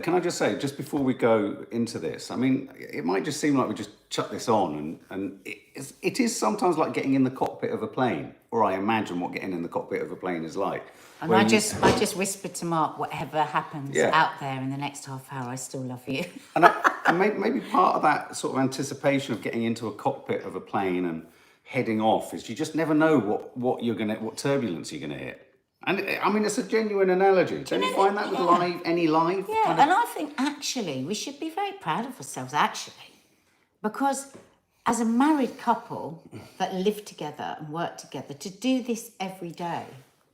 Can I just say, just before we go into this, I mean, it might just seem like we just chuck this on, and it is sometimes like getting in the cockpit of a plane, or I imagine what getting in the cockpit of a plane is like. And I just whispered to Mark, whatever happens out there in the next half hour, I still love you. and maybe part of that sort of anticipation of getting into a cockpit of a plane and heading off is you just never know what turbulence you're gonna hit. And I mean, it's a genuine analogy. Don't you find that with any live? Yeah, and I think actually we should be very proud of ourselves, actually, because as a married couple that live together and work together, to do this every day,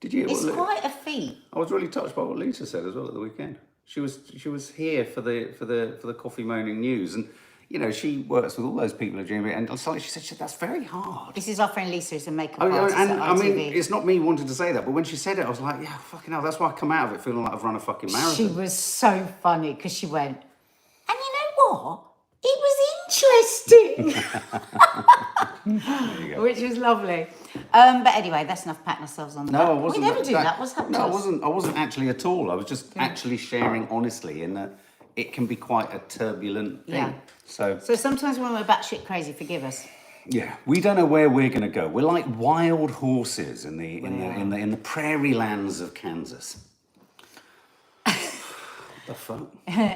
it's quite a feat. I was really touched by what Lisa said as well at the weekend. She was here for the Coffee Moaning News, and you know, she works with all those people at GMB, and it's like she said, that's very hard. This is our friend Lisa, who's a makeup artist and at I RTV. mean, it's not me wanting to say that, but when she said it, I was like, yeah, fucking hell, that's why I come out of it feeling like I've run a fucking marathon. She was so funny, because she went, and you know what? It was interesting. There you go. Which was lovely. But anyway, that's enough patting ourselves on the back. No, I wasn't. We never do that. What's happened? No, I wasn't actually at all. I was just actually sharing honestly in that it can be quite a turbulent thing. Yeah. So sometimes when we're batshit crazy, forgive us. Yeah, we don't know where we're going to go. We're like wild horses in the prairie lands of Kansas. The fuck?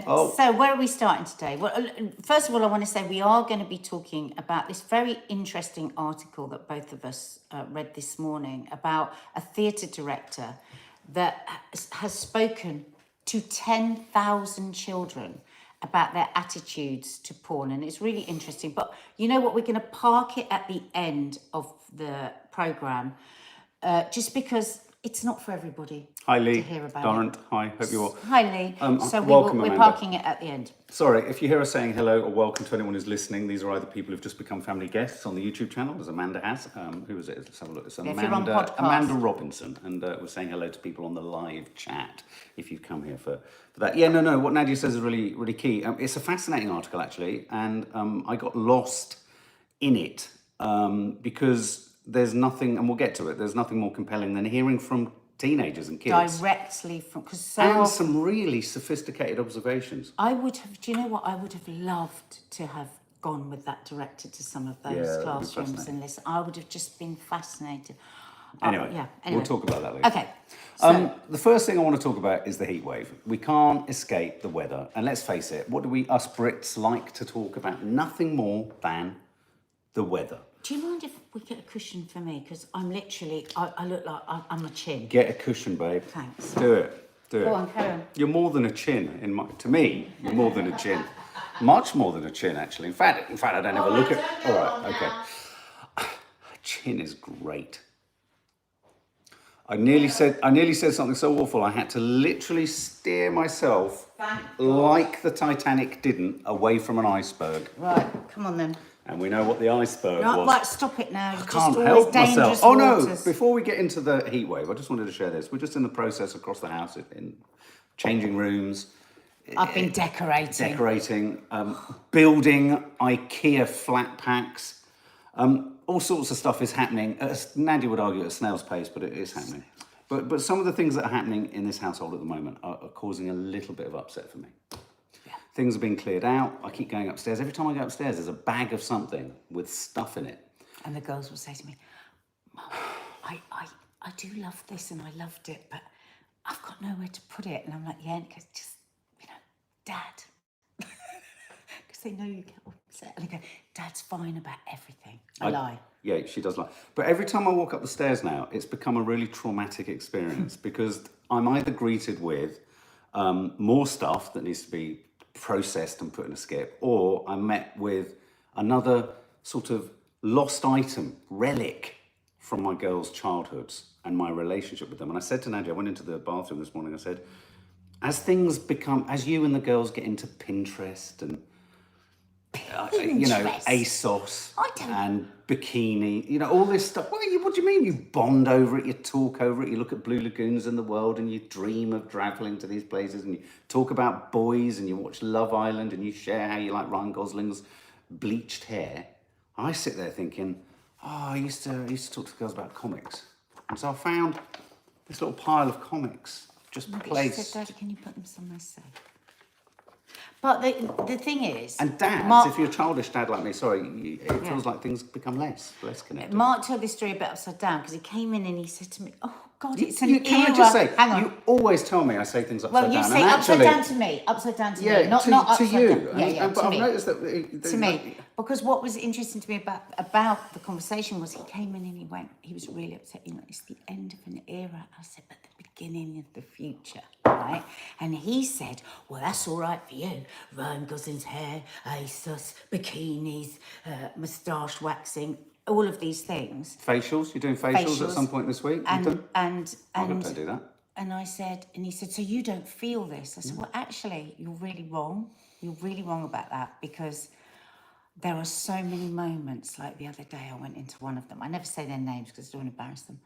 Oh. So where are we starting today? Well, first of all, I want to say we are going to be talking about this very interesting article that both of us read this morning about a theatre director that has spoken to 10,000 children about their attitudes to porn, and it's really interesting. But you know what? We're going to park it at the end of the programme, just because it's not for everybody. Hi, Lee. To hear about Darrent. Hi, hope you're well. Hi, Lee. So we're parking it at the end. Sorry, if you hear us saying hello or welcome to anyone who's listening, these are either people who've just become family guests on the YouTube channel, as Amanda has. Who was it? Let's have a look. It's Amanda Robinson. And we're saying hello to people on the live chat, if you've come here for that. Yeah, no, what Nadia says is really, really key. It's a fascinating article, actually, and I got lost in it because there's nothing, and we'll get to it, there's nothing more compelling than hearing from teenagers and kids. Directly from... And some really sophisticated observations. I would have, do you know what? I would have loved to have gone with that director to some of those classrooms and listen. I would have just been fascinated. Anyway, we'll talk about that later. Okay. So, the first thing I want to talk about is the heat wave. We can't escape the weather. And let's face it, what do we, us Brits, like to talk about? Nothing more than the weather. do you mind if we get a cushion for me? Because I'm literally, I look like I'm a chin. Get a cushion, babe. Thanks. Do it. Go on, carry on. You're more than a chin. To me, you're more than a chin. Much more than a chin, actually. In fact, I don't ever look at... All right, okay. A chin is great. I nearly said something so awful I had to literally steer myself like the Titanic didn't away from an iceberg. Right, come on then. And we know what the iceberg was. Right, stop it now. I can't help myself. Oh no! Before we get into the heat wave, I just wanted to share this. We're just in the process across the house in changing rooms. I've been decorating. Building IKEA flat packs. All sorts of stuff is happening. Nadia would argue at a snail's pace, but it is happening. But some of the things that are happening in this household at the moment are causing a little bit of upset for me. Yeah. Things are being cleared out. I keep going upstairs. Every time I go upstairs, there's a bag of something with stuff in it. And the girls will say to me, Mum, I do love this and I loved it, but I've got nowhere to put it. And I'm like, yeah, because just, Dad. Because they know you get upset. And they go, Dad's fine about everything. I lie. Yeah, she does lie. But every time I walk up the stairs now, it's become a really traumatic experience because I'm either greeted with more stuff that needs to be processed and put in a skip, or I'm met with another sort of lost item, relic from my girls' childhoods and my relationship with them. And I said to Nadia, I went into the bathroom this morning, I said, as you and the girls get into Pinterest and ASOS and bikini, all this stuff. What do you mean? You bond over it, you talk over it, you look at blue lagoons in the world and you dream of travelling to these places and you talk about boys and you watch Love Island and you share how you like Ryan Gosling's bleached hair. I sit there thinking, I used to talk to girls about comics. And so I found this little pile of comics just placed. She said, Daddy, can you put them somewhere safe? But the thing is, And dads, Mark, if you're a childish dad like me, sorry, it feels like things become less connected. Mark told this story a bit upside down because he came in and he said to me, "Oh God, it's an era." Can I just say, Hang on. you always tell me I say things upside Well, down. you say and upside actually, down to me, upside down to yeah, me, not to upside you. down. Yeah, But to I've me. noticed that To me, because what was interesting to me about the conversation was he came in and he was really upset. You know, it's the end of an era. I said, but the beginning of the future, right? And he said, well, that's all right for you. Ryan Gosling's hair, ASOS, bikinis, moustache waxing, all of these things. Facials? You're doing facials at some point this week? And I don't do that. And he said, so you don't feel this? I said, well, actually, you're really wrong. You're really wrong about that, because there are so many moments. Like the other day, I went into one of them. I never say their names because I don't want to embarrass them.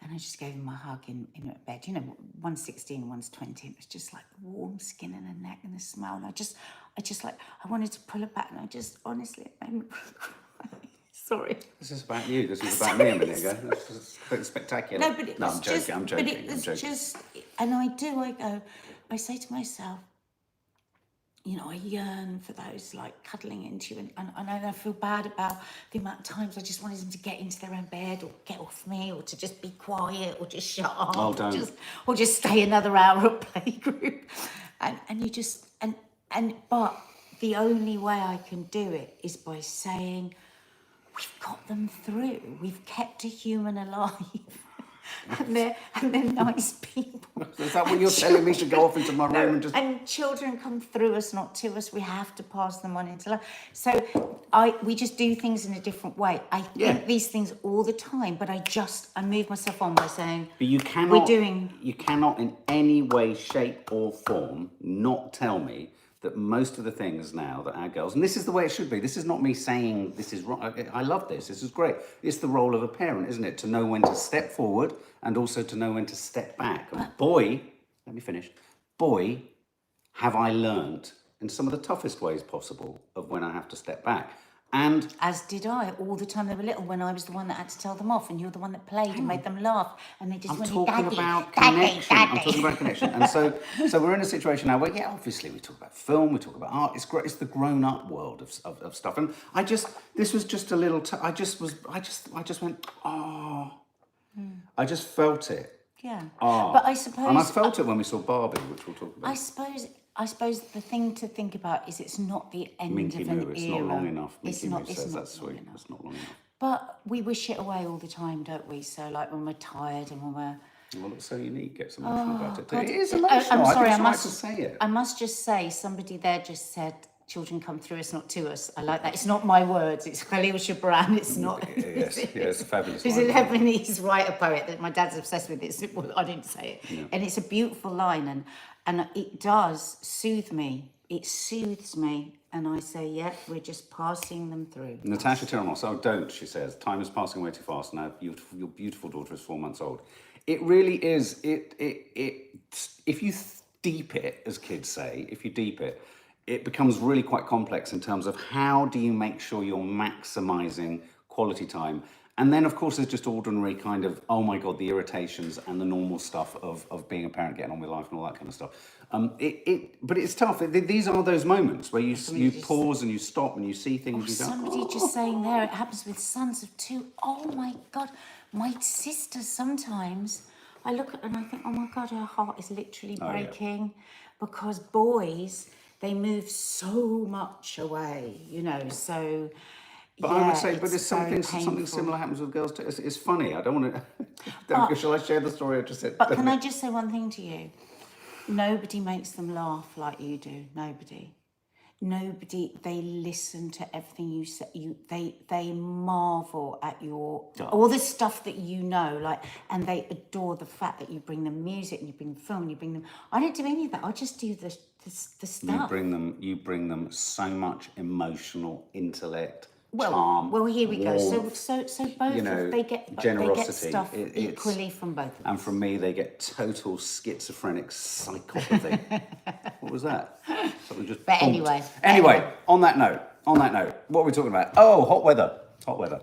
And I just gave them a hug in bed. You know, one's 16, one's 20. And it was just like warm skin and a neck and a smile. And I just like, I wanted to pull it back. And I just, honestly, it made me cry. Sorry. This is about you. This was about me a minute ago. This is spectacular. No, but it was I'm joking. But it was just, and I say to myself, you know, I yearn for those like cuddling into you, and I feel bad about the amount of times I just wanted them to get into their own bed or get off me or to just be quiet or just shut up. Oh, don't. Or just stay another hour at playgroup. And you just, but the only way I can do it is by saying, we've got them through. We've kept a human alive. and they're nice people. Is that what you're telling me to go off into my room and just... And children come through us, not to us. We have to pass them on into life. So we just do things in a different way. I think these things all the time, but I move myself on by saying, but you cannot in any way, shape or form not tell me that most of the things now that our girls, and this is the way it should be, this is not me saying this is wrong, I love this is great. It's the role of a parent, isn't it? To know when to step forward and also to know when to step back. And boy, let me finish, boy, have I learnt in some of the toughest ways possible of when I have to step back. And as did I, all the time they were little, when I was the one that had to tell them off and you were the one that played and made them laugh, and they just went, I'm talking about connection. And so we're in a situation now where, obviously we talk about film, we talk about art. It's great. It's the grown-up world of stuff. And this was just a little. I just went, oh. I just felt it. Yeah. Oh. But I suppose. And I felt it when we saw Barbie, which we'll talk about. I suppose the thing to think about is it's not the end Minky of an Moo, it's era. not long enough. Minky Moo It's says not that's sweet. It's not long enough. But we wish it away all the time, don't we? So like when we're tired and when we're... Well, it's so unique. Get some emotional about it. God. It is emotional. I'm sorry, I think it's right to say it. I must just say, somebody there just said, children come through us, not to us. I like that. It's not my words. It's Khalil Gibran. It's not... Yes, it's a fabulous He's a Lebanese writer poet that my dad's obsessed with. Well, I didn't say it. Yeah. And it's a beautiful line, and it does soothe me. It soothes me. And I say, we're just passing them through. Natasha Tiramos, don't, she says. Time is passing way too fast now. Your beautiful daughter is 4 months old. It really is. If you deep it, as kids say, it becomes really quite complex in terms of how do you make sure you're maximising quality time. And then, of course, there's just ordinary kind of, oh my God, the irritations and the normal stuff of being a parent, getting on with life and all that kind of stuff. But it's tough. These are those moments where you pause and you stop and you see things. You go, somebody just saying there, it happens with sons of two. Oh my God, my sister sometimes, I look at her and I think, oh my God, her heart is literally breaking because boys, they move so much away, so... But I would say, but it's something similar happens with girls too. It's funny. I don't want to... shall I share the story I just said? But can I just say one thing to you? Nobody makes them laugh like you do. Nobody. They listen to everything you say. They marvel at all the stuff that you know, and they adore the fact that you bring them music and you bring them film and you bring them... I don't do any of that. I just do the stuff. You bring them so much emotional intellect, charm. Well, here we warmth, go. So both they get generosity. They get stuff equally from both of them. And from me, they get total schizophrenic psychopathy. What was that? Something just. But bonked. Anyway, on that note, what are we talking about? Oh, hot weather.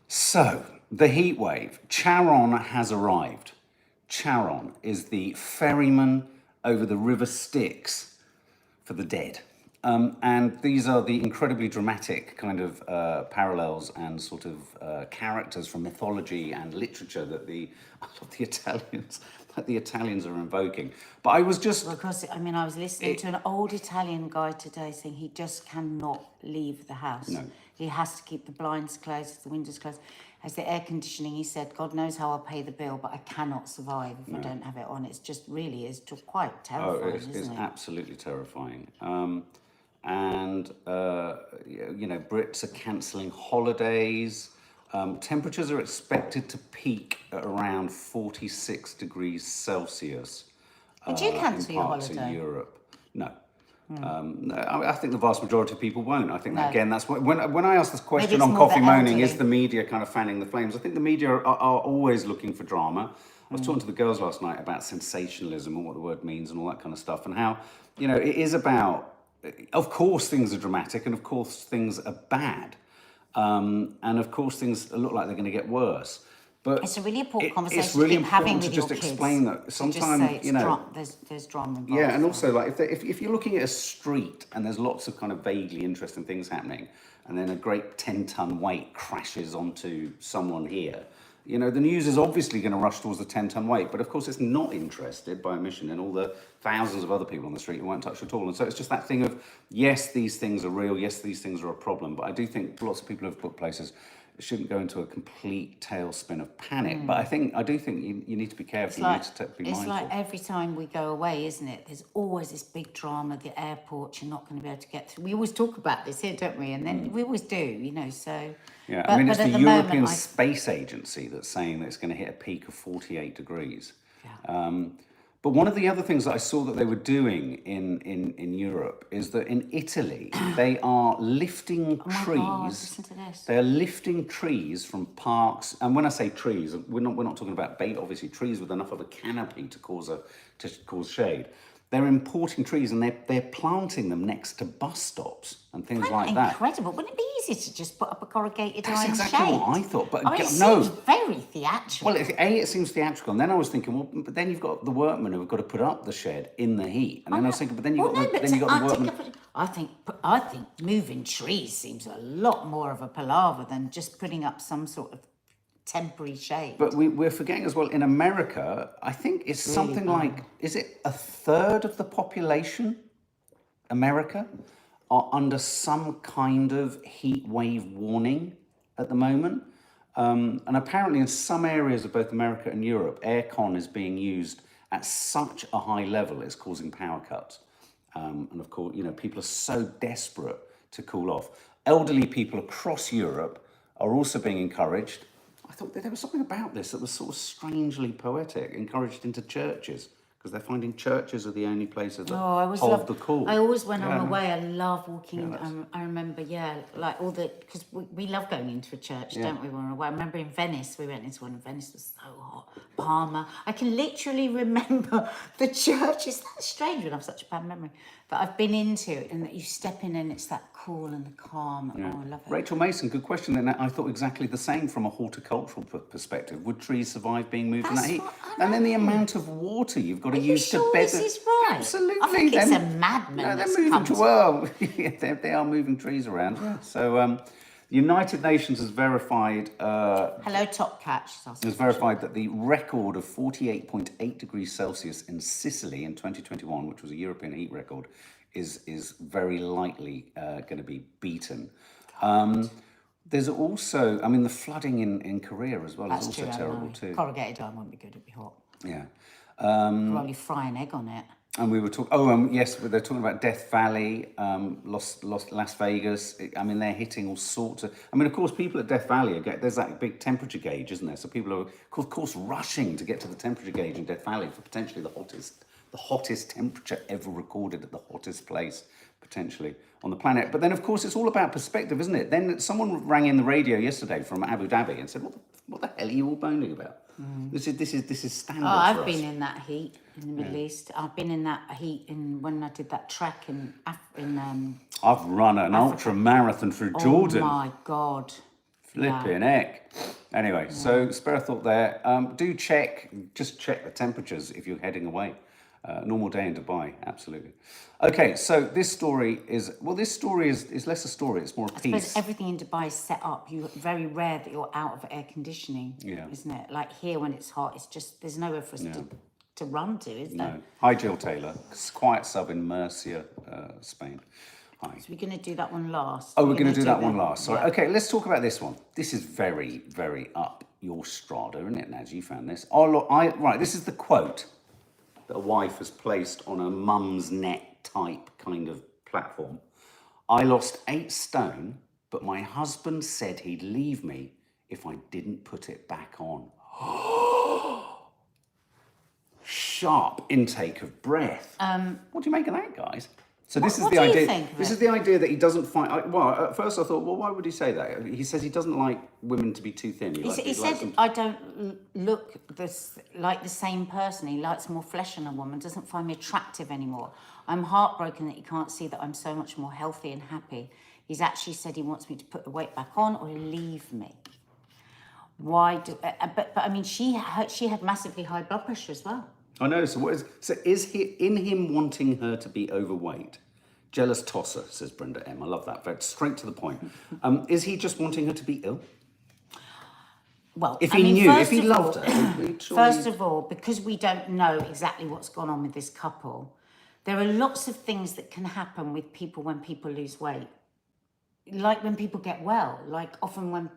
So the heat wave. Charon has arrived. Charon is the ferryman over the River Styx for the dead. And these are the incredibly dramatic kind of parallels and sort of characters from mythology and literature that the Italians are invoking. But I was just Because, I mean, I was listening to an old Italian guy today saying he just cannot leave the house. No. He has to keep the blinds closed, the windows closed. As the air conditioning, he said, God knows how I'll pay the bill, but I cannot survive if I don't have it on. It's just really is just quite terrifying, it's isn't it? absolutely terrifying. And Brits are cancelling holidays. Temperatures are expected to peak at around 46 degrees Celsius. Did you cancel in your parts holiday? of Europe. No. No, I think the vast majority of people won't. I think that, No. again, that's what, when I ask this question it's on more Coffee the Moaning, is elderly. the media kind of fanning the flames? I think the media are always looking for drama. I was talking to the girls last night about sensationalism and what the word means and all that kind of stuff, and how, it is about, of course things are dramatic and of course things are bad, and of course things look like they're going to get worse. But It's a really important conversation it's really to keep having important to with just your explain kids. that To sometimes, just say there's drama involved. yeah, and also like if you're looking at a street and there's lots of kind of vaguely interesting things happening, and then a great 10-ton weight crashes onto someone here, the news is obviously going to rush towards the 10-ton weight, but of course it's not interested by omission in all the thousands of other people on the street who won't touch at all. And so it's just that thing of, yes, these things are real, yes, these things are a problem, but I do think lots of people who have booked places shouldn't go into a complete tailspin of panic. But I do think you need to be careful. You need to be mindful. It's like every time we go away, isn't it? There's always this big drama, the airport, you're not going to be able to get through. We always talk about this here, don't we? And then we always do, so... Yeah, but, it's but the at European Space Agency that's saying that it's going to hit a peak of 48 degrees. Yeah. But one of the other things that I saw that they were doing in Europe is that in Italy, they are lifting trees. God, listen to this. They are lifting trees from parks. And when I say trees, we're not talking about bait, obviously, trees with enough of a canopy to cause shade. They're importing trees and they're planting them next to bus stops and things like that. Incredible. Wouldn't it be easier to just put up a corrugated That's iron exactly shade? what I thought. But it no. seems very theatrical. Well, it seems theatrical, and then I was thinking, well, but then you've got the workmen who have got to put up the shed in the heat, and then I was thinking, but then you've got the workmen. I think moving trees seems a lot more of a palaver than just putting up some sort of temporary shade. But we're forgetting as well, in America, I think it's really something like, is it a third of the population, America, are under some kind of heat wave warning at the moment? And apparently in some areas of both America and Europe, aircon is being used at such a high level, it's causing power cuts. And of course, people are so desperate to cool off. Elderly people across Europe are also being encouraged. I thought that there was something about this that was sort of strengely poetic, encouraged into churches, because they're finding churches are the only places that hold the cool. I always, when I'm away, I love walking. I remember, like all the, because we love going into a church, don't we, when we're away. I remember in Venice, we went into one, and Venice was so hot. Parma. I can literally remember the church. It's that strange when I have such a bad memory. But I've been into it, and that you step in and it's that cool and the calm. Oh, I love it. Rachel Mason, good question. And I thought exactly the same from a horticultural perspective. Would trees survive being moved in that heat? And then the amount of water you've got to use to bed. This is right? Absolutely. I think it's a madman. No, they're moving well. They are moving trees around. Yeah. So the United Nations has verified. Hello, Top Catch. Has verified that the record of 48.8 degrees Celsius in Sicily in 2021, which was a European heat record, is very likely going to be beaten. There's also, the flooding in Korea as well is also terrible too. Corrugated iron wouldn't be good, it'd be hot. Yeah. Probably fry an egg on it. And we were talking, yes, they're talking about Death Valley, Las Vegas. They're hitting all sorts of, of course, people at Death Valley, there's that big temperature gauge, isn't there? So people are, of course, rushing to get to the temperature gauge in Death Valley for potentially the hottest temperature ever recorded at the hottest place, potentially, on the planet. But then, of course, it's all about perspective, isn't it? Then someone rang in the radio yesterday from Abu Dhabi and said, what the hell are you all moaning about? This is standard for us. I've been in that heat in the Middle East. I've been in that heat when I did that trek in I've run an ultra marathon through Jordan. Oh my God. Flipping heck. Anyway, so spare a thought there. Do check the temperatures if you're heading away. Normal day in Dubai, absolutely. Okay, so this story is less a story, it's more a I suppose piece. everything in Dubai is set up. You're very rare that you're out of air conditioning, Yeah. isn't it? Like here when it's hot, it's just, there's nowhere for us to run to, is there? No. Hi, Jill Taylor. Quiet sub in Murcia, Spain. Hi. So we're going to do that one last. Oh, we're going to do that one last. Sorry. Yeah. Okay, let's talk about this one. This is very, very up your strata, isn't it, Naz? You found this. Oh, look, right, this is the quote that a wife has placed on a mum's net type kind of platform. I lost 8 stone, but my husband said he'd leave me if I didn't put it back on. Sharp intake of breath. What do you make of that, guys? So this is what the do you idea. think of This it? is the idea that he doesn't find. Well, at first I thought, well, why would he say that? He says he doesn't like women to be too thin. He said, I don't look like the same person. He likes more flesh in a woman, doesn't find me attractive anymore. I'm heartbroken that he can't see that I'm so much more healthy and happy. He's actually said he wants me to put the weight back on or leave me. Why do? But I mean, she had massively high blood pressure as well. I know. So is he in him wanting her to be overweight? Jealous tosser, says Brenda M. I love that. Very straight to the point. Is he just wanting her to be ill? Well, If he loved her. First of all, because we don't know exactly what's gone on with this couple, there are lots of things that can happen with people when people lose weight. Like when people get well, like often when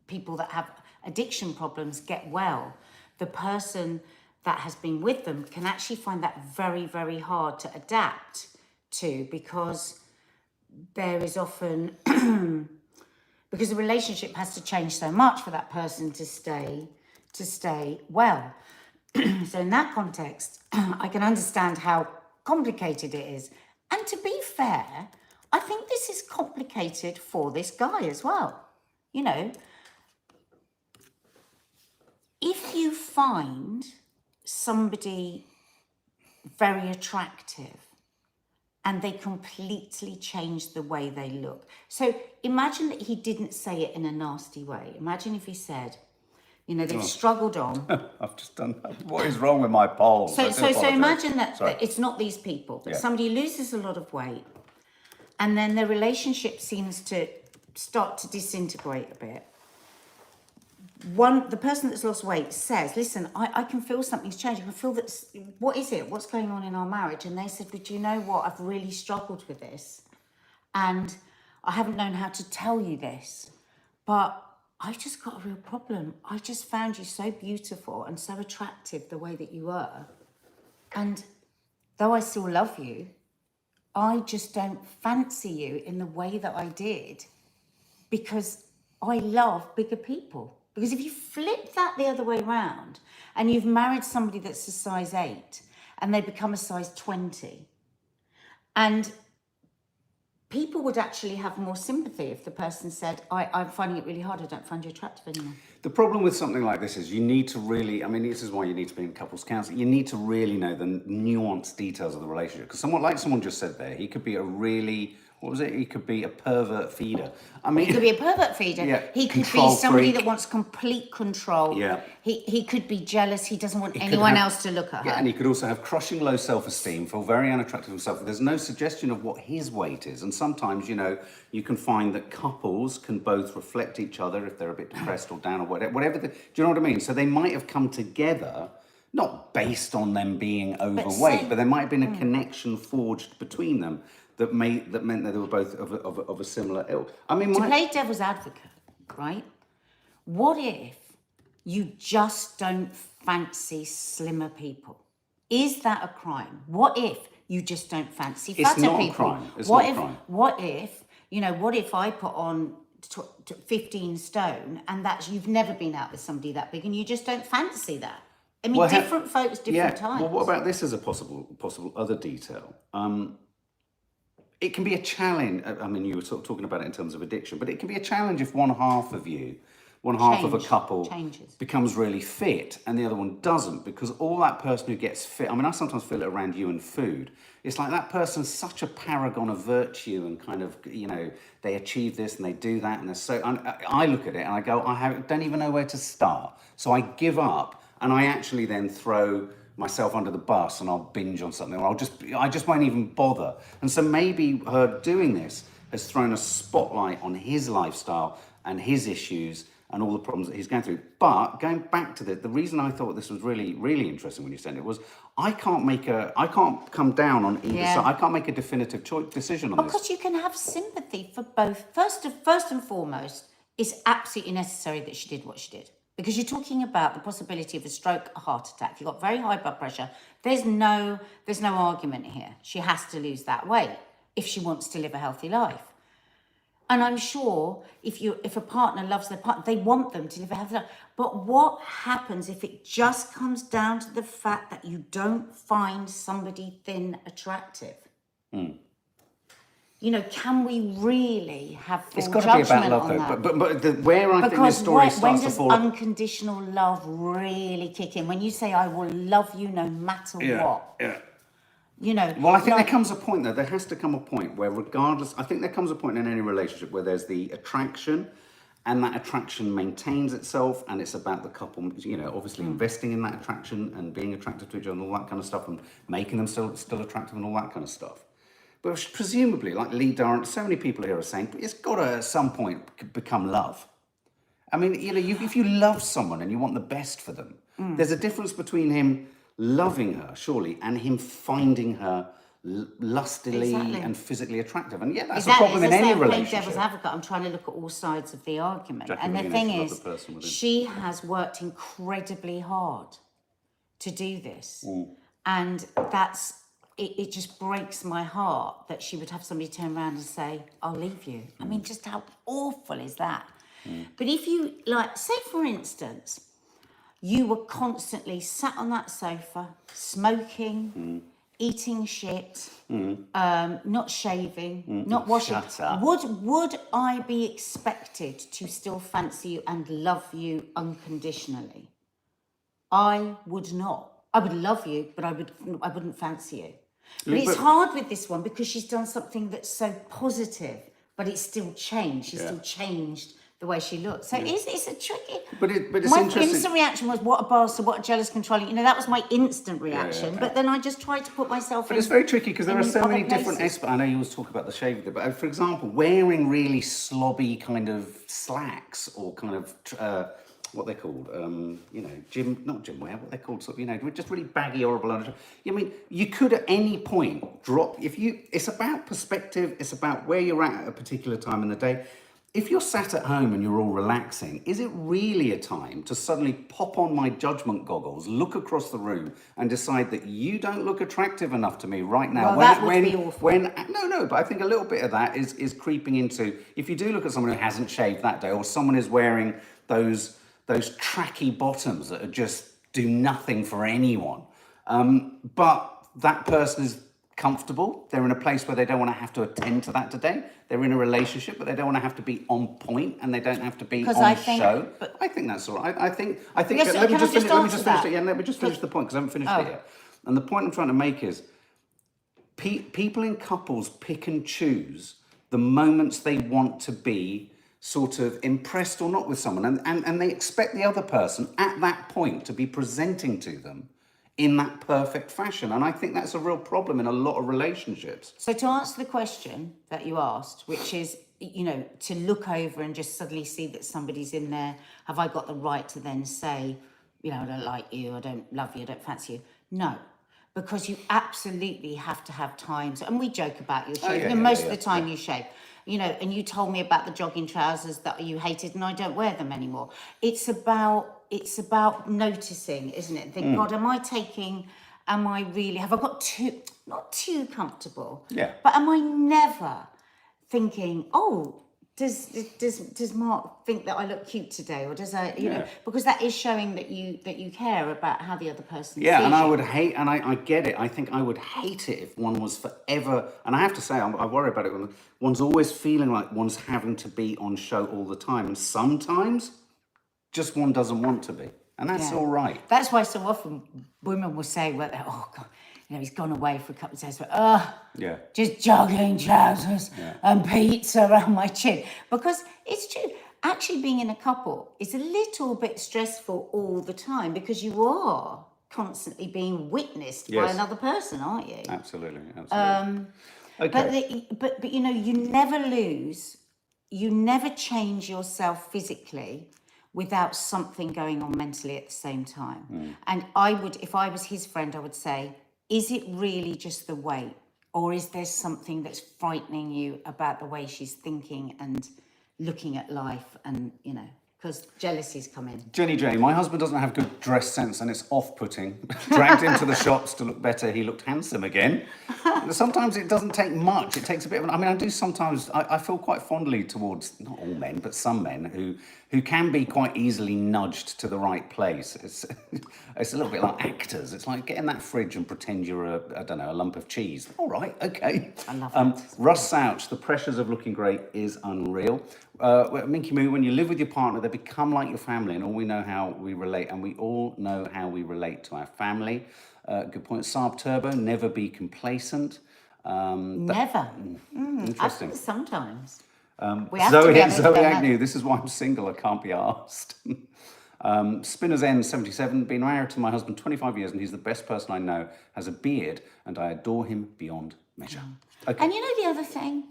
people that have addiction problems get well, the person that has been with them can actually find that very, very hard to adapt to, because there is often because the relationship has to change so much for that person to stay well. So in that context, I can understand how complicated it is. And to be fair, I think this is complicated for this guy as well. You know, if you find somebody very attractive and they completely change the way they look. So imagine that he didn't say it in a nasty way. Imagine if he said, you know, they've struggled on. I've just done that. What is wrong with my polls? So imagine that Sorry. it's not these people, but Yeah. somebody loses a lot of weight and then their relationship seems to start to disintegrate a bit. The person that's lost weight says, listen, I can feel something's changing. I can feel that, what is it? What's going on in our marriage? And they said, but you know what? I've really struggled with this. And I haven't known how to tell you this. But I've just got a real problem. I just found you so beautiful and so attractive the way that you were. And though I still love you, I just don't fancy you in the way that I did because I love bigger people. Because if you flip that the other way around and you've married somebody that's a size 8 and they become a size 20, and people would actually have more sympathy if the person said, I'm finding it really hard, I don't find you attractive anymore. The problem with something like this is you need to really, I mean, this is why you need to be in couples counselling. You need to really know the nuanced details of the relationship. Because someone just said there, he could be a really, what was it? He could be a pervert feeder. I mean, He could be a pervert feeder. Yeah, He could be control somebody freak. that wants complete control. Yeah. He could be jealous. He doesn't want He could anyone have- else to look at her. Yeah, and he could also have crushing low self-esteem, feel very unattractive himself. There's no suggestion of what his weight is. And sometimes, you know, you can find that couples can both reflect each other if they're a bit depressed or down or whatever. Do you know what I mean? So they might have come together, not based on them being overweight, but there might have been a connection forged between them that meant that they were both of a similar ilk. I mean, To play devil's advocate, right? What if you just don't fancy slimmer people? Is that a crime? What if you just don't fancy fatter not a people? crime. It's not a crime. What if I put on 15 stone and that's, you've never been out with somebody that big and you just don't fancy that? I mean, different folks, different times. Well, what about this as a possible other detail? It can be a challenge. I mean, you were sort of talking about it in terms of addiction, but it can be a challenge if one half of a couple changes. becomes really fit and the other one doesn't, because all that person who gets fit, I mean, I sometimes feel it around you and food. It's like that person's such a paragon of virtue and kind of, you know, they achieve this and they do that and they're so, I look at it and I go, don't even know where to start. So I give up and I actually then throw myself under the bus and I'll binge on something, or I just won't even bother. And so maybe her doing this has thrown a spotlight on his lifestyle and his issues and all the problems that he's going through. But going back to the reason I thought this was really, really interesting when you said it was, I can't come down on either side. I can't make a definitive decision on this. Because you can have sympathy for both. First and foremost, it's absolutely necessary that she did what she did. Because you're talking about the possibility of a stroke, a heart attack. You've got very high blood pressure. There's no argument here. She has to lose that weight if she wants to live a healthy life. And I'm sure if a partner loves their partner, they want them to live a healthy life. But what happens if it just comes down to the fact that you don't find somebody thin attractive? You know, can we really have full It's got to be judgment about love, on though. that? But where I think this story starts to when does fall... unconditional love really kick in? When you say, I will love you no matter what. Yeah. You know, well, I think there comes a point, though. There has to come a point where, regardless, I think there comes a point in any relationship where there's the attraction, and that attraction maintains itself, and it's about the couple, you know, obviously investing in that attraction and being attracted to each other and all that kind of stuff, and making them still attractive and all that kind of stuff. But presumably, like Lee Durant, so many people here are saying, it's got to at some point become love. I mean, you know, if you love someone and you want the best for them, there's a difference between him loving her, surely, and him finding her lustily and physically attractive. And yeah, that's a problem in any relationship. Devil's advocate, I'm trying to look at all sides of the argument. Jackie, and the really thing knows is, the person within. she has worked incredibly hard to do this. And it just breaks my heart that she would have somebody turn around and say, I'll leave you. I mean, just how awful is that? But if you, like, say for instance, you were constantly sat on that sofa, smoking, eating shit, not shaving, not washing. Shut up. Would I be expected to still fancy you and love you unconditionally? I would not. I would love you, but I wouldn't fancy you. But it's hard with this one because she's done something that's so positive, but it's still changed. She's still changed the way she looks. So it's a tricky... But it's my interesting. instant reaction was, what a bastard, what a jealous, controlling... You know, that was my instant reaction. But then I just tried to put myself in... But it's very tricky because there are so many different places. aspects. I know you always talk about the shaving, but for example, wearing really slobby kind of slacks or kind of... what they're called, you know, not gym wear, what they're called, sort of, you know, just really baggy, horrible. I mean, you could at any point drop, it's about perspective, it's about where you're at a particular time in the day. If you're sat at home and you're all relaxing, is it really a time to suddenly pop on my judgment goggles, look across the room and decide that you don't look attractive enough to me right now? Well, that would be awful. No, but I think a little bit of that is creeping into, if you do look at someone who hasn't shaved that day, or someone is wearing those tracky bottoms that just do nothing for anyone. But that person is comfortable. They're in a place where they don't want to have to attend to that today. They're in a relationship, but they don't want to have to be on point and they don't have to be on show. I think that's all right. I think. Yes, let me just finish the point because I haven't finished it yet. And the point I'm trying to make is, people in couples pick and choose the moments they want to be sort of impressed or not with someone, and they expect the other person at that point to be presenting to them in that perfect fashion. And I think that's a real problem in a lot of relationships. So to answer the question that you asked, which is, you know, to look over and just suddenly see that somebody's in there, have I got the right to then say, you know, I don't like you, I don't love you, I don't fancy you? No. Because you absolutely have to have times, and we joke about your shaving, most of the time you shave. You know, and you told me about the jogging trousers that you hated, and I don't wear them anymore. It's about noticing, isn't it? Think, God, have I got not too comfortable? Yeah. But am I never thinking, oh, does Mark think that I look cute today, or does you know, because that is showing that you care about how the other person sees and you. I would hate, and I get it. I think I would hate it if one was forever, and I have to say, I worry about it when one's always feeling like one's having to be on show all the time, and sometimes just one doesn't want to be, and that's all right. That's why so often women will say, well, oh God, you know, he's gone away for a couple of days, but just jogging trousers and pizza around my chin. Because it's true, actually being in a couple is a little bit stressful all the time because you are constantly being witnessed by Yes. another person, aren't you? Absolutely. Okay. But you know, you never change yourself physically without something going on mentally at the same time. And if I was his friend, I would say, is it really just the weight? Or is there something that's frightening you about the way she's thinking and looking at life? And, you know, because jealousies come in. Jenny J, my husband doesn't have good dress sense and it's off-putting. Dragged him to the shops to look better, he looked handsome again. Sometimes it doesn't take much. It takes a bit of I do sometimes, I feel quite fondly towards, not all men, but some men who can be quite easily nudged to the right place. It's a little bit like actors. It's like get in that fridge and pretend you're a lump of cheese. All right, okay. I love that. Russ Souch, the pressures of looking great is unreal. Minky Moo, when you live with your partner, they become like your family, and all we know how we relate, and we all know how we relate to our family. Good point. Saab Turbo, never be complacent. Never. Interesting. Sometimes. We have to be able to Zoe go home. Agnew, this is why I'm single, I can't be asked. Spinner's N 77, been married to my husband 25 years and he's the best person I know, has a beard and I adore him beyond measure. Okay. And you know the other thing?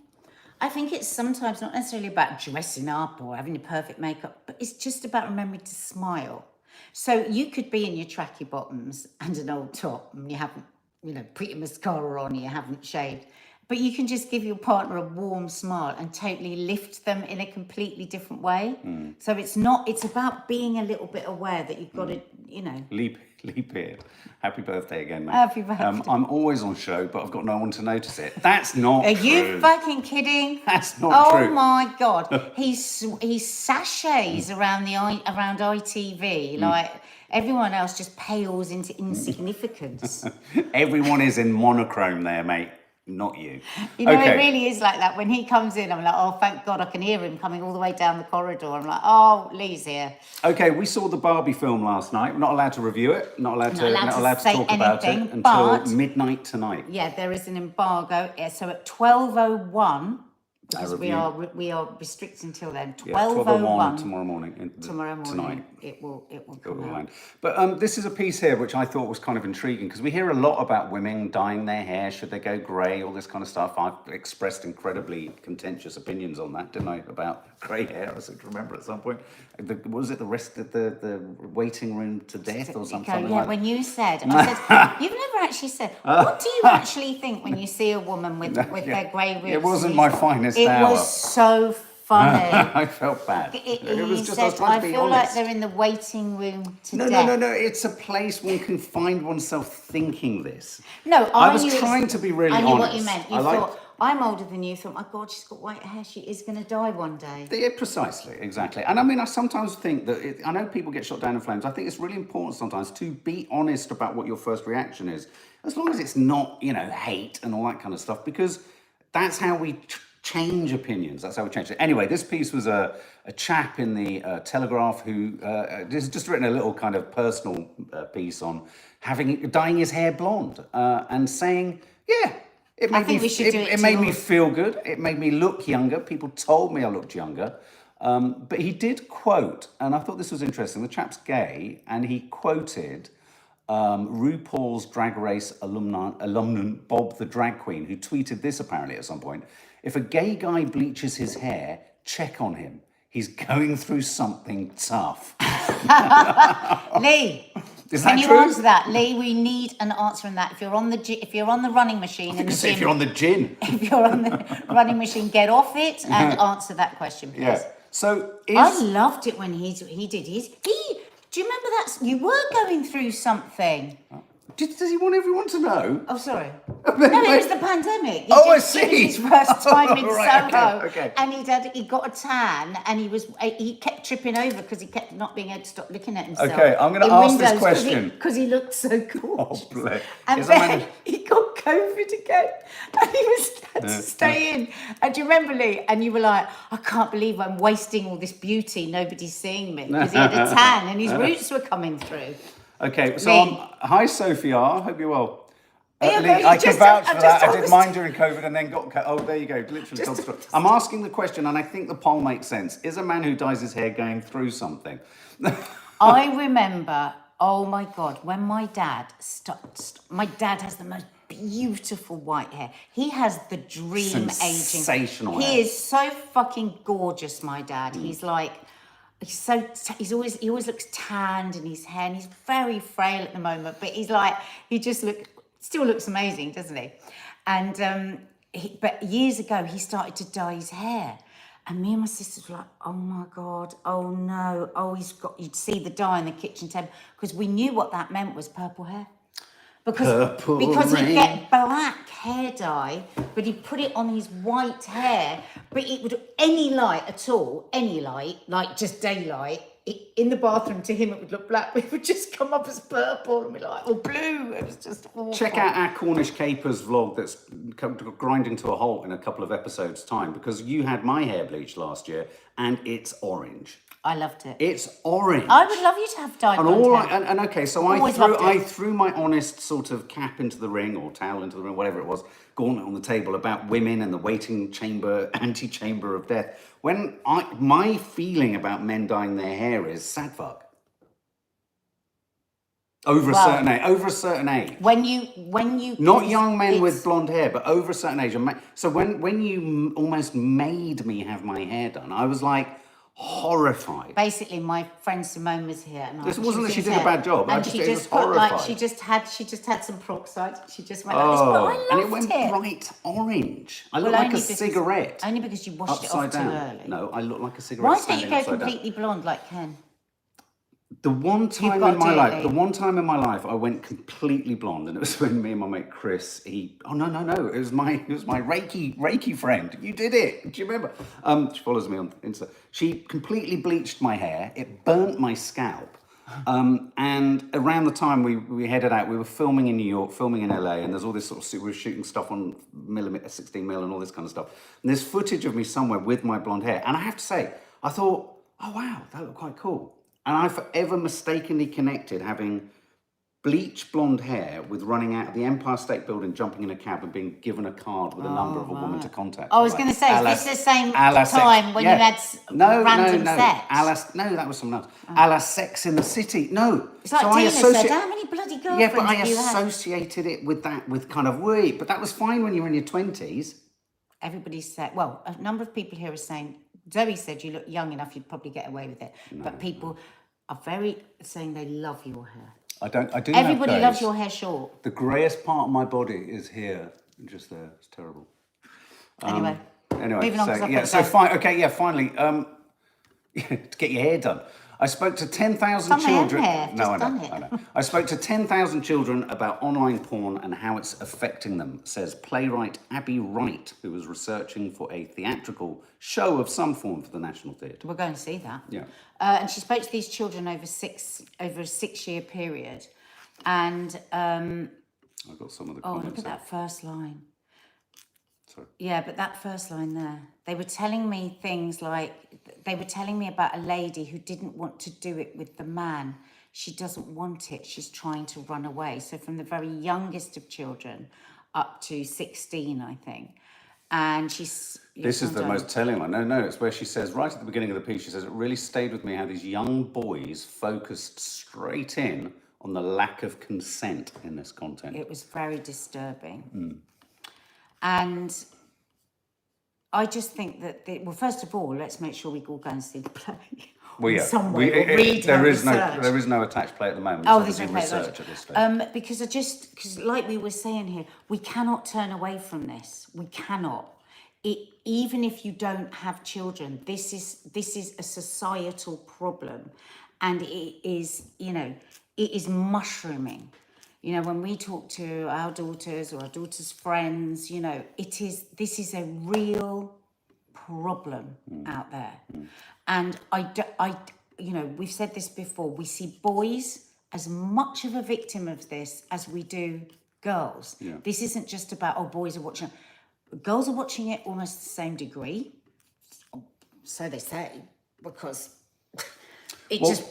I think it's sometimes not necessarily about dressing up or having your perfect makeup, but it's just about remembering to smile. So you could be in your tracky bottoms and an old top and you haven't, you know, put your mascara on, you haven't shaved. But you can just give your partner a warm smile and totally lift them in a completely different way. So it's about being a little bit aware that you've got to, you know. Leap beard. Happy birthday again, mate. Happy birthday. I'm always on show, but I've got no one to notice it. That's not Are true. you fucking kidding? That's not true. Oh my God. He sachets around around ITV like everyone else just pales into insignificance. Everyone is in monochrome there, mate. Not you. You know, Okay. it really is like that. When he comes in, I'm like, oh, thank God I can hear him coming all the way down the corridor. I'm like, oh, Lee's here. Okay, we saw the Barbie film last night. We're not allowed to review it. Not allowed to say talk about it anything, until but- midnight tonight. Yeah, there is an embargo. Yeah, so at 12:01, because we review. are restricted until then. Yeah, 12:01 tomorrow morning. tomorrow morning. Tonight. It will It will come out. land. But this is a piece here which I thought was kind of intriguing because we hear a lot about women dyeing their hair, should they go grey, all this kind of stuff. I've expressed incredibly contentious opinions on that, didn't I, about grey hair? I seem to remember at some point. What was it, the waiting room to death or something? Yeah, when you said, I said, you've never actually said, what do you actually think when you see a woman with their grey roots? It wasn't my finest hour. It was so funny. I felt bad. It was just, I was said, trying I to be feel honest. like they're in the waiting room to No, death. no. It's a place one can find oneself thinking this. No, I was trying to be really I knew honest. what you meant. You thought, I'm older than you. You thought, my God, she's got white hair. She is going to die one day. Yeah, precisely, exactly. And I mean, I sometimes think that, I know people get shot down in flames. I think it's really important sometimes to be honest about what your first reaction is, as long as it's not, hate and all that kind of stuff, because that's how we change opinions. That's how we change it. Anyway, this piece was a chap in the Telegraph who just written a little kind of personal piece on dyeing his hair blonde and saying, yeah, it made me feel good. It made me look younger. People told me I looked younger. But he did quote, and I thought this was interesting. The chap's gay, and he quoted RuPaul's Drag Race alumnus Bob the Drag Queen, who tweeted this apparently at some point. If a gay guy bleaches his hair, check on him. He's going through something tough. Lee, can you answer that? Lee, we need an answer on that. If you're on the running machine in the gym, if you're on the gin. If you're on the running machine, get off it and answer that question, please. Yeah. So I loved it when he did his. Do you remember that? You were going through something. Does he want everyone to know? Oh, sorry. No, it was the pandemic. I see. It was his first time in Right, Soho, okay. and he got a tan, and he kept tripping over because he kept not being able to stop looking at himself. Okay, I'm going to ask this question because he looked so cool. Oh, bless. And then he got COVID again, and he had to stay in. And do you remember, Lee? And you were like, I can't believe I'm wasting all this beauty. Nobody's seeing me because he had a tan and his roots were coming through. Okay, so hi Sophia, hope you're well. Yeah, Lee, no, I can vouch for that. I did honest. mine during COVID and then got. Oh, there you go. Literally told the story. I'm asking the question, and I think the poll makes sense. Is a man who dyes his hair going through something? I remember oh my God, when my dad my dad has the most beautiful white hair. He has the dream Sensational aging. He hair. is so fucking gorgeous, my dad. He's like, he always looks tanned in his hair, and he's very frail at the moment, but he's like, still looks amazing, doesn't he? And but years ago he started to dye his hair, and me and my sisters were like, oh my God, oh no, oh you'd see the dye on the kitchen table, because we knew what that meant was purple hair. Because he'd get black hair dye, but he'd put it on his white hair, but it would, any light at all, any light, like just daylight, in the bathroom, to him it would look black, but it would just come up as purple and be like, or blue. It was just awful. Check out our Cornish Capers vlog that's grinding to a halt in a couple of episodes' time, because you had my hair bleached last year and it's orange. I loved it. It's orange. I would love you to have dyed blonde hair. And okay, so I threw my honest sort of cap into the ring, or towel into the ring, whatever it was, gauntlet on the table about women and the waiting chamber, antechamber of death. When my feeling about men dyeing their hair is sad fuck. Over a certain age. When you Not young men with blonde hair, but over a certain age. So when you almost made me have my hair done, I was like horrified. Basically, my friend Simone was here, and this wasn't that she did a bad job. And she just put like she just had some peroxide. She just went like this, but I loved it. And it went bright orange. I looked like a cigarette. Only because you washed it off too early. No, I look like a cigarette. Why don't you go completely blonde like Ken? The one time in my life, I went completely blonde, and it was when me and my mate Chris. It was my Reiki friend. You did it. Do you remember? She follows me on Insta. She completely bleached my hair. It burnt my scalp. And around the time we headed out, we were filming in New York, filming in LA, and there's all this sort of, we were shooting stuff on 16mm and all this kind of stuff. And there's footage of me somewhere with my blonde hair, and I have to say, I thought, oh wow, that looked quite cool. And I forever mistakenly connected having bleach blonde hair with running out of the Empire State Building, jumping in a cab, and being given a card with a number of a woman to contact. I was going to say, is this the same time when you had random sex? No, that was someone else. A la Sex in the City. No. It's like Tina said, how many bloody girlfriends Yeah, but I associated it with kind of weird. But that was fine when you were in your 20s. Everybody said, well, a number of people here are saying, Zoe said you look young enough, you'd probably get away with it. But people are saying they love your hair. I do. Everybody loves your hair short. The greyest part of my body is here, and just there. It's terrible. Anyway, moving on. Finally, to get your hair done. I spoke to 10,000 children. I know. I spoke to 10,000 children about online porn and how it's affecting them, says playwright Abby Wright, who was researching for a theatrical show of some form for the National Theatre. We're going to see that. Yeah. And she spoke to these children over a 6-year period, and I got some of the comments. Oh, look at that first line. Sorry. Yeah, but that first line there, they were telling me things like, they were telling me about a lady who didn't want to do it with the man. She doesn't want it. She's trying to run away. So from the very youngest of children up to 16, I think. And she's... This is the most telling one. No, it's where she says, right at the beginning of the piece, she says, it really stayed with me how these young boys focused straight in on the lack of consent in this content. It was very disturbing. And I just think that, well, first of all, let's make sure we all go and see the play. Well, yeah, read there is no attached play at the moment. Oh, there's no play research at this stage. Because like we were saying here, we cannot turn away from this. We cannot. Even if you don't have children, this is a societal problem, and it is mushrooming. You know, when we talk to our daughters or our daughters' friends, this is a real problem out there. And we've said this before, we see boys as much of a victim of this as we do girls. Yeah. This isn't just about, boys are watching. Girls are watching it almost the same degree. So they say, because it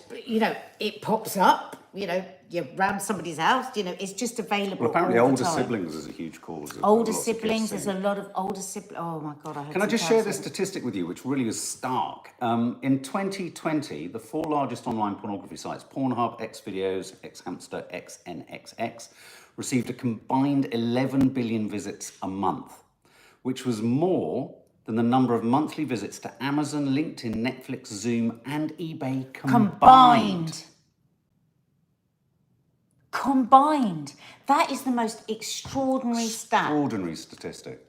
it pops up you ram somebody's house, it's just available. Well, apparently all the older time. siblings is a huge cause. Of Older lots of kids siblings, there's a seeing. lot of older siblings. Oh my God, I heard Can I some just share this thousands. statistic with you, which really is stark? In 2020, the 4 largest online pornography sites, Pornhub, Xvideos, Xhamster, XNXX, received a combined 11 billion visits a month, which was more than the number of monthly visits to Amazon, LinkedIn, Netflix, Zoom, and eBay combined. Combined. That is the most extraordinary stat. Extraordinary statistic.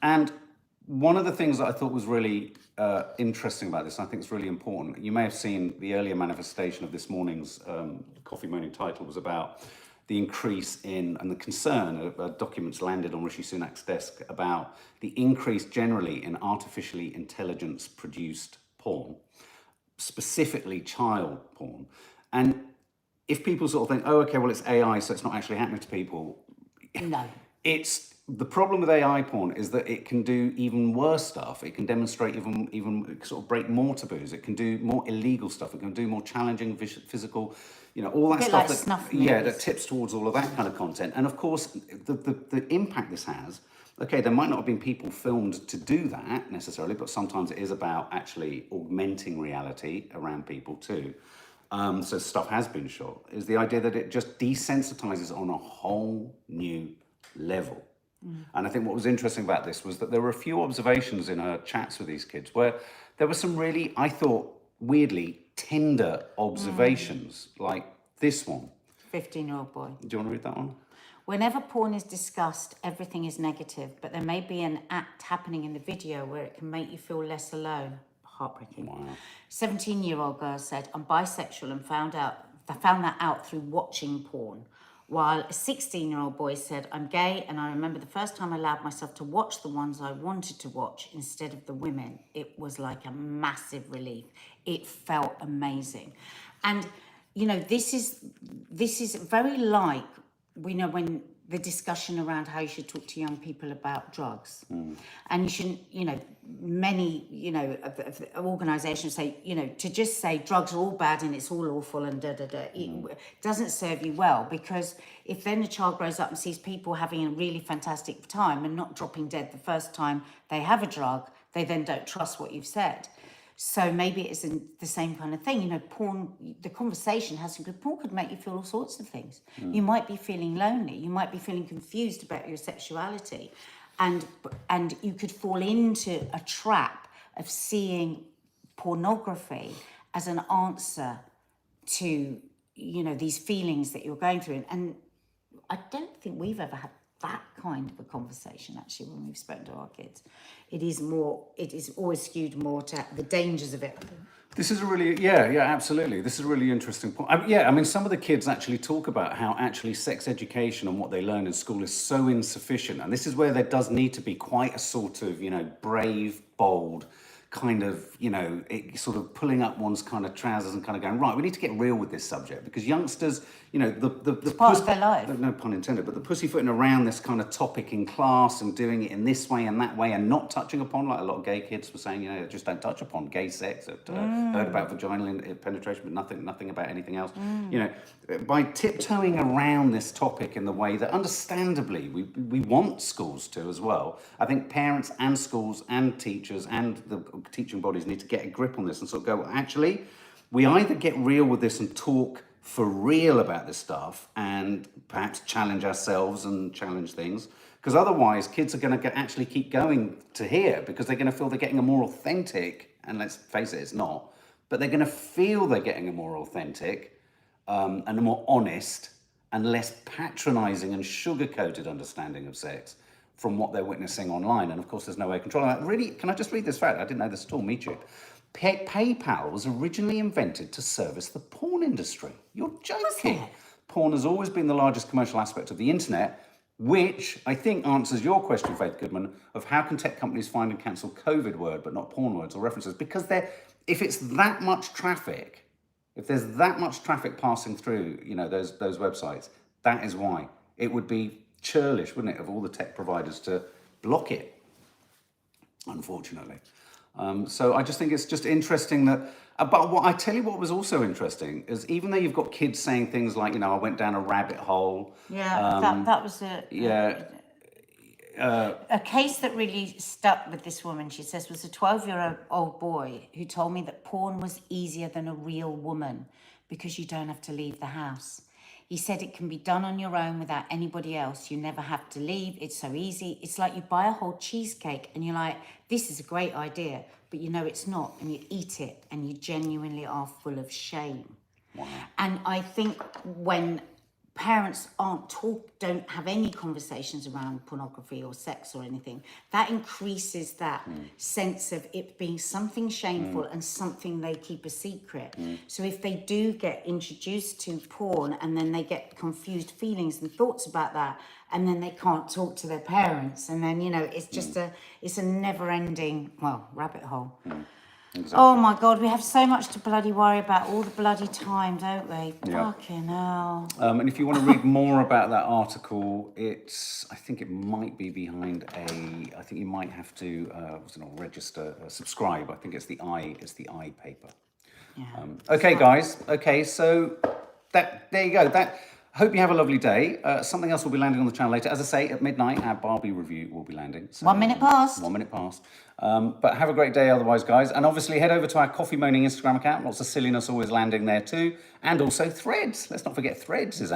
And one of the things that I thought was really interesting about this, and I think it's really important, you may have seen the earlier manifestation of this morning's Coffee Morning title was about the increase in, and the concern of documents landed on Rishi Sunak's desk about the increase generally in artificially intelligence produced porn, specifically child porn. And if people sort of think, oh, okay, well, it's AI, so it's not actually happening to people. No. It's the problem with AI porn is that it can do even worse stuff. It can demonstrate even sort of break more taboos. It can do more illegal stuff. It can do more challenging physical, all that bit stuff. like snuff that tips towards all of that kind of content. And of course, the impact this has. Okay, there might not have been people filmed to do that necessarily, but sometimes it is about actually augmenting reality around people too. So stuff has been shot. Is the idea that it just desensitizes on a whole new level. And I think what was interesting about this was that there were a few observations in her chats with these kids where there were some really, I thought, weirdly tender observations, like this one. 15-year-old boy. Do you want to read that one? Whenever porn is discussed, everything is negative, but there may be an act happening in the video where it can make you feel less alone. Heartbreaking. Wow. 17-year-old girl said, I'm bisexual and found that out through watching porn. While a 16-year-old boy said, I'm gay, and I remember the first time I allowed myself to watch the ones I wanted to watch instead of the women. It was like a massive relief. It felt amazing. And, this is very like, when the discussion around how you should talk to young people about drugs. And you shouldn't, many, organisations say, to just say drugs are all bad and it's all awful and it doesn't serve you well, because if then a child grows up and sees people having a really fantastic time and not dropping dead the first time they have a drug, they then don't trust what you've said. So maybe it's the same kind of thing. Porn, the conversation has some good. Porn could make you feel all sorts of things. You might be feeling lonely. You might be feeling confused about your sexuality. And you could fall into a trap of seeing pornography as an answer to, these feelings that you're going through. And I don't think we've ever had that kind of a conversation, actually, when we've spoken to our kids. It is always skewed more to the dangers of it. This is a really, absolutely. This is a really interesting point. Some of the kids actually talk about how actually sex education and what they learn in school is so insufficient. And this is where there does need to be quite a sort of, brave, bold, kind of, sort of pulling up one's kind of trousers and kind of going, right, we need to get real with this subject, because youngsters, the part of their life. No pun intended, but the pussyfooting around this kind of topic in class and doing it in this way and that way and not touching upon, like a lot of gay kids were saying, just don't touch upon gay sex. Heard about vaginal penetration, but nothing about anything else. By tiptoeing around this topic in the way that, understandably, we want schools to as well. I think parents and schools and teachers and the teaching bodies need to get a grip on this and sort of go, actually, we either get real with this and talk for real about this stuff and perhaps challenge ourselves and challenge things, because otherwise kids are going to actually keep going to here, because they're going to feel they're getting a more authentic, and let's face it, it's not, but they're going to feel they're getting a more authentic and a more honest and less patronizing and sugar-coated understanding of sex from what they're witnessing online. And of course, there's no way of controlling that. Really, can I just read this fact? I didn't know this at all. Me too. PayPal was originally invented to service the porn industry. You're joking. Porn has always been the largest commercial aspect of the internet, which I think answers your question, Faith Goodman, of how can tech companies find and cancel COVID word but not porn words or references? Because if it's that much traffic, if there's that much traffic passing through, those websites, that is why. It would be churlish, wouldn't it, of all the tech providers to block it, unfortunately. So I just think it's just interesting that. But what I tell you, what was also interesting is even though you've got kids saying things like, I went down a rabbit hole. Yeah, that was Yeah. a case that really stuck with this woman. She says was a 12-year-old boy who told me that porn was easier than a real woman because you don't have to leave the house. He said it can be done on your own without anybody else. You never have to leave. It's so easy. It's like you buy a whole cheesecake and you're like, this is a great idea, but it's not. And you eat it and you genuinely are full of shame. Wow. And I think when parents don't have any conversations around pornography or sex or anything, that increases that sense of it being something shameful and something they keep a secret. So if they do get introduced to porn and then they get confused feelings and thoughts about that, and then they can't talk to their parents, and then it's just it's a never-ending rabbit hole. Exactly. Oh my God, we have so much to bloody worry about all the bloody time, don't we? Yeah. Fucking hell. And if you want to read more about that article, I think it might be behind I think you might have to, register, subscribe. I think it's the I paper. Yeah. Okay, guys. Okay, so there you go. Hope you have a lovely day. Something else will be landing on the channel later. As I say, at midnight, our Barbie review will be landing. So, 1 minute past. 1 minute past. But have a great day otherwise, guys. And obviously, head over to our Coffee Moaning Instagram account. Lots of silliness always landing there too. And also Threads. Let's not forget Threads is out.